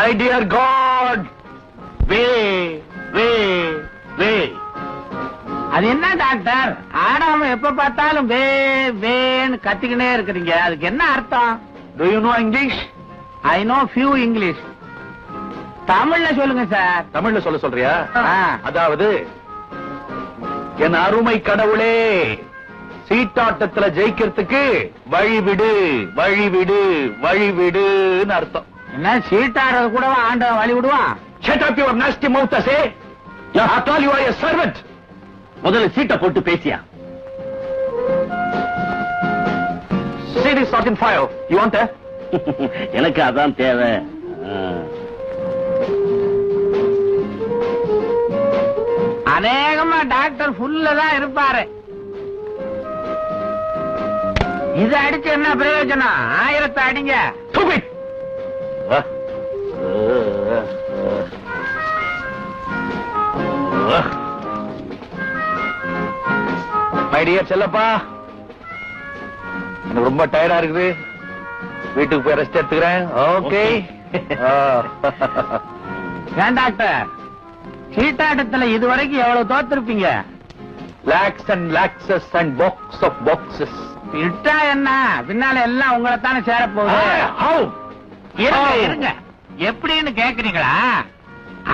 My dear God, வே வே வே. அது என்ன doctor, ஆடாம எப்ப பார்த்தாலும் வே வேன்னு கத்திக்கினே இருக்கிறீங்க, அதுக்கு என்ன அர்த்தம்? Do you know English? I know few English. தமிழ்ல சொல்லுங்க சார். தமிழ்ல சொல்றியா? ஆ. அதாவது, என் அருமை கடவுளே, சீட்டாட்டத்துல ஜெயிக்கிறதுக்கு வழிவிடு வழிவிடு வழிவிடுன்னு அர்த்தம். என்ன சீட்டாடுறது கூட ஆண்டவன் வழி விடுவான்? Shut up your nasty mouth, say. After all, you are a servant. முதல்ல சீட்டை போட்டு பேசியா? See this sort in fire. You want that? எனக்கு அதான் தேவை. அநேகமா டாக்டர் ஃபுல்ல தான் இருப்பாரு. இது அடிச்சு என்ன பிரயோஜனம்? 1000 அடிங்க. Stupid. My dear செல்லப்பா, எனக்கு ரொம்ப டயர்டா இருக்குது, வீட்டுக்கு போய் ரெஸ்ட் எடுத்துக்கிறேன். ஓகே. ஏன் டாக்டர், சீட்டாட்டத்துல இதுவரைக்கும் எவ்வளவு தோத்திருப்பீங்க? Lakhs and lakhs and box of boxes. இட்டா என்ன, பின்னால எல்லாம் உங்களை தானே சேர போகுது. How? இருங்க, எப்படின்னு கேக்குறீங்களா?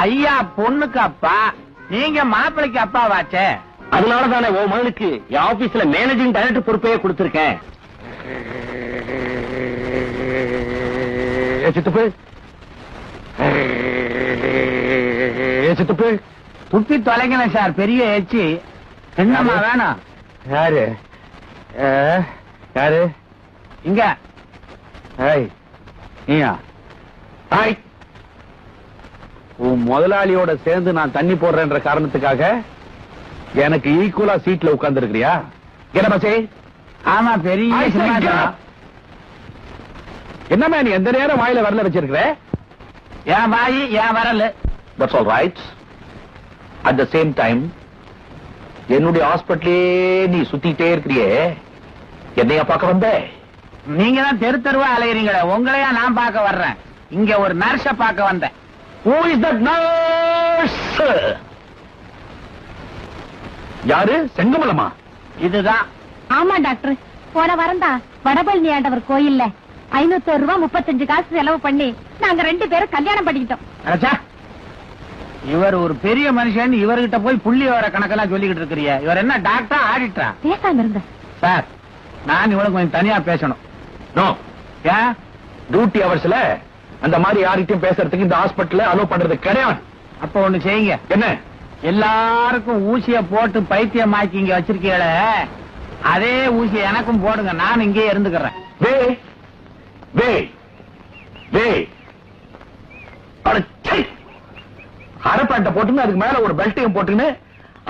ஐயா பொண்ணுக்கு அப்பா, நீங்க மாப்பிளைக்கு அப்பா வாச்சே. அதனாலதானே உன் மகனுக்கு என் ஆபீஸ்ல மேனேஜிங் டைரக்டர் பொறுப்பையே கொடுத்திருக்கேன். சித்தப்பு, சித்தப்பு, துப்பி தொலைங்கல சார், பெரிய எச்சி. என்னம்மா வேணும்? யாரு யாரு? இங்க. ஹாய், நீயா? ஹாய். உன் முதலாளியோட சேர்ந்து நான் தண்ணி போடுறேன்ற காரணத்துக்காக எனக்கு ஈக்குவலா சீட்ல உட்கார்ந்து இருக்கிறியா? என்ன ஆமா, பெரிய சினிமா. என்னமா நீ எந்த நேரம் வாயில வரல வச்சிருக்கிற? என் வாயி என் வரல. That's all right. At the same time, என்னுடைய ஹாஸ்பிட்டலே நீ சுத்திட்டே இருக்கிறியே, என்னையா பார்க்க வந்த? நீங்க தான் தெரு தெருவா அலையறீங்களே, உங்களையா நான் பார்க்க வர்றேன். இங்க ஒரு நர்ஸ பார்க்க வந்தேன். Who is that nurse? யாரு? செங்கமலமா? இதுதான். ஆமா டாக்டர், போன வாரம் தான் வடபழனி ஆண்டவர் கோயில்ல 501 ரூபாய் 35 காசு செலவு பண்ணி நாங்க 2 பேரும் கல்யாணம் பண்ணிக்கிட்டோம். அடச்சா, இவர் ஒரு பெரிய மனுஷன், இவர்கிட்ட போய் புள்ளி வர கணக்கெல்லாம் சொல்லிக்கிட்டு இருக்கிறிய. இவர் என்ன டாக்டரா ஆடிட்டா? பேசாம இருங்க சார், நான் இவளுக்கு கொஞ்சம் தனியா பேசணும். நோ. ஏன்? டியூட்டி அவர்ஸ்ல அந்த மாதிரி யார்கிட்டயும் பேசுறதுக்கு இந்த ஹாஸ்பிட்டல்ல அலோவ் பண்றது கிடையாது. அப்ப ஒண்ணு செய்யுங்க. என்ன? எல்லாருக்கும் ஊசிய போட்டு பைத்தியமாக்கி இங்க வச்சிருக்கீங்கள, அதே ஊசிய எனக்கும் போடுங்க, நான் இங்கே இருந்துக்கிறேன். வே வே வே. அரப்பாண்ட போட்டுன்னு அதுக்கு மேல ஒரு பெல்ட்டையும் போட்டுன்னு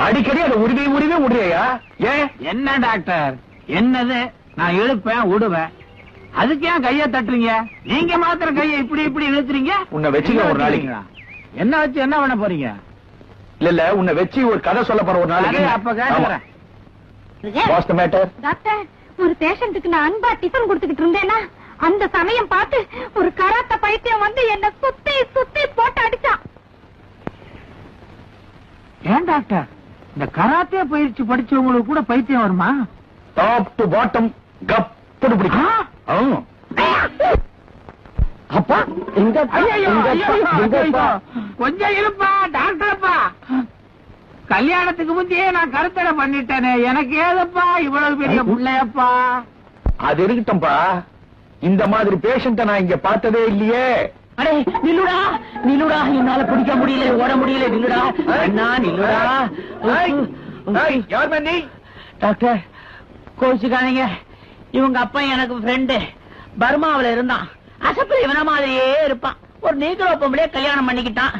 அடிக்கடி அதை உருவி உருவி விடுறியா? ஏன்? என்ன டாக்டர், என்னது? நான் இழுப்பேன் விடுவேன், அதுக்கு ஏன் கைய தட்டுறீங்க? நீங்க மாத்திரம் கைய இப்படி இப்படி இழுத்துறீங்க. உன்னை வச்சுக்க ஒரு நாளைக்கு. என்ன வச்சு என்ன பண்ண போறீங்க? இல்ல உன்னை வச்சு ஒரு கதை சொல்ல போற ஒரு நாளைக்கு. அப்ப கேட்கிறேன். What's the matter? டாக்டர், ஒரு பேஷண்ட்டுக்கு நான் அன்பா டிஃபன் கொடுத்துக்கிட்டு இருந்தேன்னா அந்த சமயம் பார்த்து ஒரு கராத்த பைத்தியம் வந்து என்ன சுத்தி சுத்தி போட்டு அடிச்சான். ஏன் டாக்டர், இந்த கராத்தே பயிற்சி படிச்சவங்களுக்கு கூட பைத்தியம் வருமா? டாப் டு பாட்டம் கப்புடு பிடிக்கும். அப்பா கொஞ்சம் இருப்பா டாக்டர்ப்பா. கல்யாணத்துக்கு முந்தையே நான் கருத்தடை பண்ணிட்டேனே, எனக்கு ஏதப்பா இவ்வளவு பெரிய புள்ளையப்பா? அது இருக்கட்டும்பா, இந்த மாதிரி பேஷண்ட நான் இங்க பார்த்ததே இல்லையே. அடே நில்லுடா நில்லுடா, என்னால பிடிக்க முடியல, ஓட முடியல, நில்லுடா அண்ணா நில்லுடா. யார் நீ? டாக்டர் கோச்சுக்காதீங்க, இவங்க அப்பா எனக்கு ஃப்ரெண்டு, பர்மாவில இருந்தான். அசப்பில் இவன மாதிரியே இருப்பான். ஒரு நீக்ரோ பொம்பளையே கல்யாணம் பண்ணிக்கிட்டான்.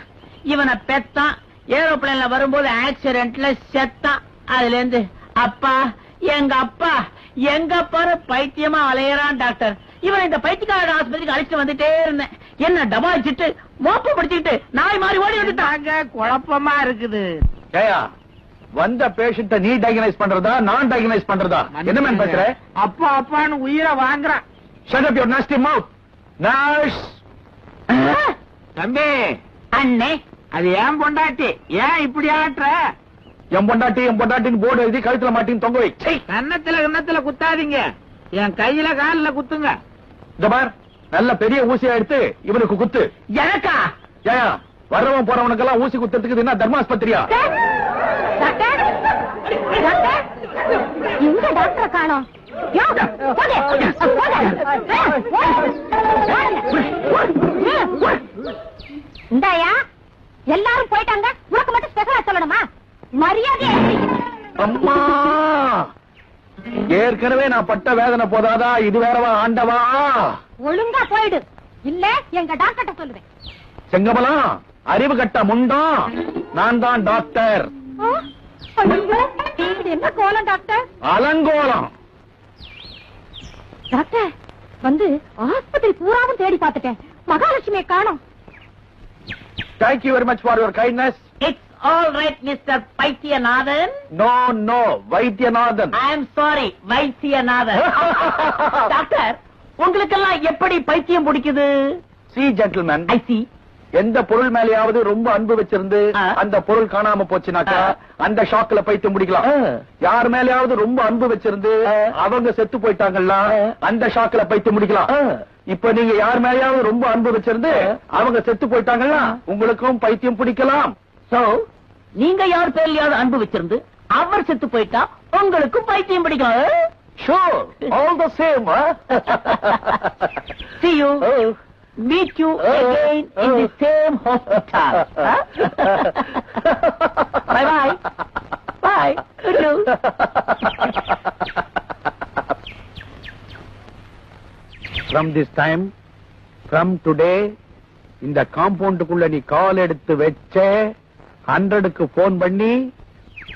இவனை பெத்தான், ஏரோப்ளேன்ல வரும்போது ஆக்சிடென்ட்ல செத்தான். அதுல இருந்து அப்பா எங்க அப்பா எங்க பாரு பைத்தியமா அலையறான் டாக்டர். இவன் இந்த பைத்தியக்கார ஆஸ்பத்திரிக்கு அழைச்சிட்டு வந்துட்டே இருந்தேன். என்ன டபாச்சிட்டு மோப்ப படிச்சுக்கிட்டு நாய் மாதிரி ஓடி வந்துட்டாங்க. குழப்பமா இருக்குது. ஜெயா, வந்த பேஷண்ட நீ டயக்னைஸ் பண்றதா நான் டயக்னைஸ் பண்றதா? என்ன மேன் பேசுற? அப்பா அப்பான்னு உயிரை வாங்குறான். Shut up your nasty mouth. Nurse. தம்பி அண்ணே, அது ஏன் பொண்டாட்டி, ஏன் இப்படி ஆட்டுற? என் பொண்டாட்டின்னு போர்டு எழுதி கழுத்துல மாட்டின்னு தொங்க வை. கன்னத்துல குத்தாதீங்க, என் கையில காலில் குத்துங்க. இந்த பார், நல்ல பெரிய ஊசியா எடுத்து இவனுக்கு குத்து. எனக்கா? ஏயா, வர்றவன் போறவனுக்கெல்லாம் ஊசி குத்துறதுக்கு இது என்ன தர்மாஸ்பத்திரியா? டாக்டர், டாக்டர், எங்க டாக்டர் காணோம்? யோ, போடு, இந்தாயா, எல்லாரும் போயிட்டாங்க, உனக்கு மட்டும் ஸ்பெஷலா சொல்லணுமா? மரியாதை. அம்மா, ஏற்கனவே நான் பட்ட வேதனை போதாதா, இது வேறவா ஆண்டவா? ஒழுங்கா போயிடு, இல்ல எங்க டாக்டர்ட்ட சொல்லுவேன். செங்கமலம், அறிவு கட்ட முண்டம், நான் தான் டாக்டர். ஐயோ, இது என்ன கோலம் டாக்டர்? அலங்கோலம். டாக்டர், வந்து ஆஸ்பத்திரி பூராவும் தேடி பார்த்துட்டேன், மகாலட்சுமியை காணோம். Thank you very much for your kindness. It's all right, Mr. பைத்தியநாதன். No, Vaidyanathan. I am sorry, Vaidyanathan. Doctor, உங்களுக்கெல்லாம் எப்படி பைத்தியம் பிடிக்குது? See gentlemen, I see. எந்த பொருள் மேலேயாவது ரொம்ப அன்பு வச்சிருந்து அந்த பொருள் காணாம போச்சுனாக்கா அந்த ஷாக்ல பைத்தியம் முடிக்கலாம். யார் மேலேயாவது ரொம்ப அன்பு வச்சிருந்து அவங்க செத்து போயிட்டாங்கல்ல, அந்த ஷாக்ல பைத்தியம் முடிக்கலாம். இப்ப நீங்க யார் மேலேயாவது ரொம்ப அன்பு வச்சிருந்து அவங்க செத்து போயிட்டாங்கல்ல, உங்களுக்கும் பைத்தியம் பிடிக்கலாம். So, நீங்க யார் பேர்லயாவது அன்பு வச்சிருந்து அவர் செத்து போயிட்டா உங்களுக்கும் பைத்தியம் பிடிக்கும். Sure, all the same. See you. Meet you again in the same hospital. Bye. Bye. Hello. From this time, from today, இந்த காம்பவுண்டுக்குள்ள நீ கால் எடுத்து வச்ச 100க்கு போன் பண்ணி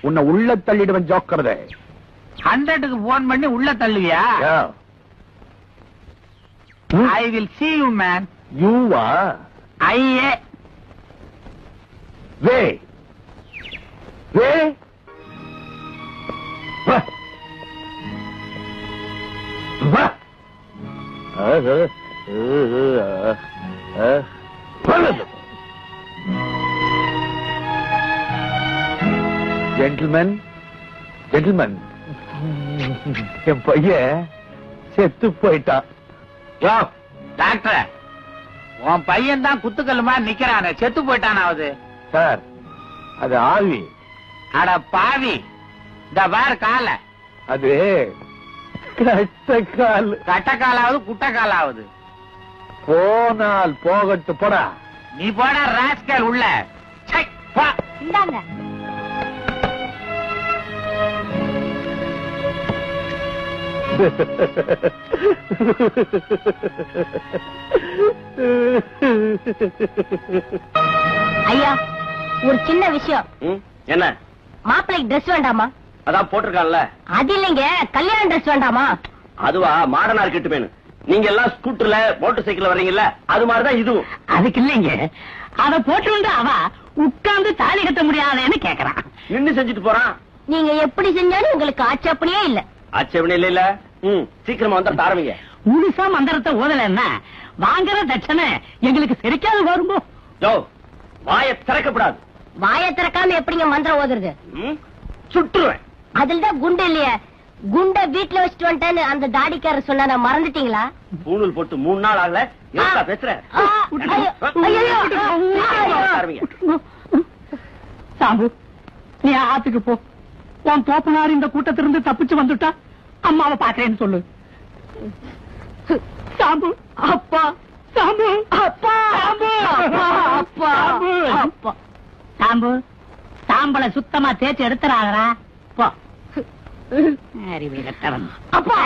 உன்னை உள்ள தள்ளிடுவன். ஜோக்கறதே 100க்கு போன் பண்ணி உள்ள தள்ளுவியா? I will see you, man. You ஐயே, வே வே வா வா ஜென்டில்மேன், என் பையன் செத்து போயிட்டான். டாக்டர், உன் பையன் தான் குத்துக்கல்லுமா நிக்கிறானே, செத்து போயிட்டானாவது? சார், அது ஆவி. அட பாவி, இந்த பார் கால, அது கட்டக்கால். கட்டக்காலாவது குட்டக்காலாவது. போனால் போகட்டு போடா. நீ போட ராஸ்கல் உள்ள. சை, போ. இந்தாங்க. ஐயா, ஒரு சின்ன விஷயம். என்ன? மாப்பிள்ளைக்கு ட்ரெஸ் வேண்டாமா? அதான் போட்டிருக்கான்ல. அது இல்லைங்க, கல்யாண ட்ரெஸ் வேண்டாமா? அதுவா, மாடனா இருக்கட்டுமேனு. நீங்க எல்லாம் ஸ்கூட்டர்ல மோட்டார் சைக்கிள் வர்றீங்கல்ல, அது மாதிரிதான் இதுவும். அதுக்கு இல்லைங்க, அத போட்டு அவ உட்கார்ந்து தாலி கட்ட முடியாதேன்னு கேக்குறான். நின்னு செஞ்சுட்டு போறான். நீங்க எப்படி செஞ்சாலும் உங்களுக்கு ஆட்சேபனையே இல்ல. ஆட்சேபனை இல்ல. சீக்கிரமா வந்துட்டு ஆரம்பிங்க. முழுசா மந்திரத்தை ஓதலன்னா வாங்குற தட்சணை எங்களுக்கு சரிக்காது வரும்போ. வாயை திறக்கப்படாது. வாயை திறக்காம எப்படிங்க மந்திரம் ஓதுறது? சுட்டுருவேன். அதுலதான் குண்டு இல்லையே. குண்ட வீட்டுல வச்சுட்டு வந்துட்டேன்னு அந்த தாடிக்காரர் சொன்னா மறந்துட்டீங்களா? பூணூல் போட்டு 3 நாள் ஆகல. பேசுறேன். சாம்பு, நீ ஆத்துக்கு போ. உன் தோப்பனார் இந்த கூட்டத்திலிருந்து தப்பிச்சு வந்துட்டா அம்மாவை பாக்குறேன்னு சொல்லு. சாம்பு, அப்பா, சாம்பு, அப்பா, சாம்பு, அப்பா, அப்பா, சாம்பு, சாம்பலை சுத்தமா தேய்ச்சி எடுத்துறாங்கடா. போ. அறிவு கட்டவன். அப்பா.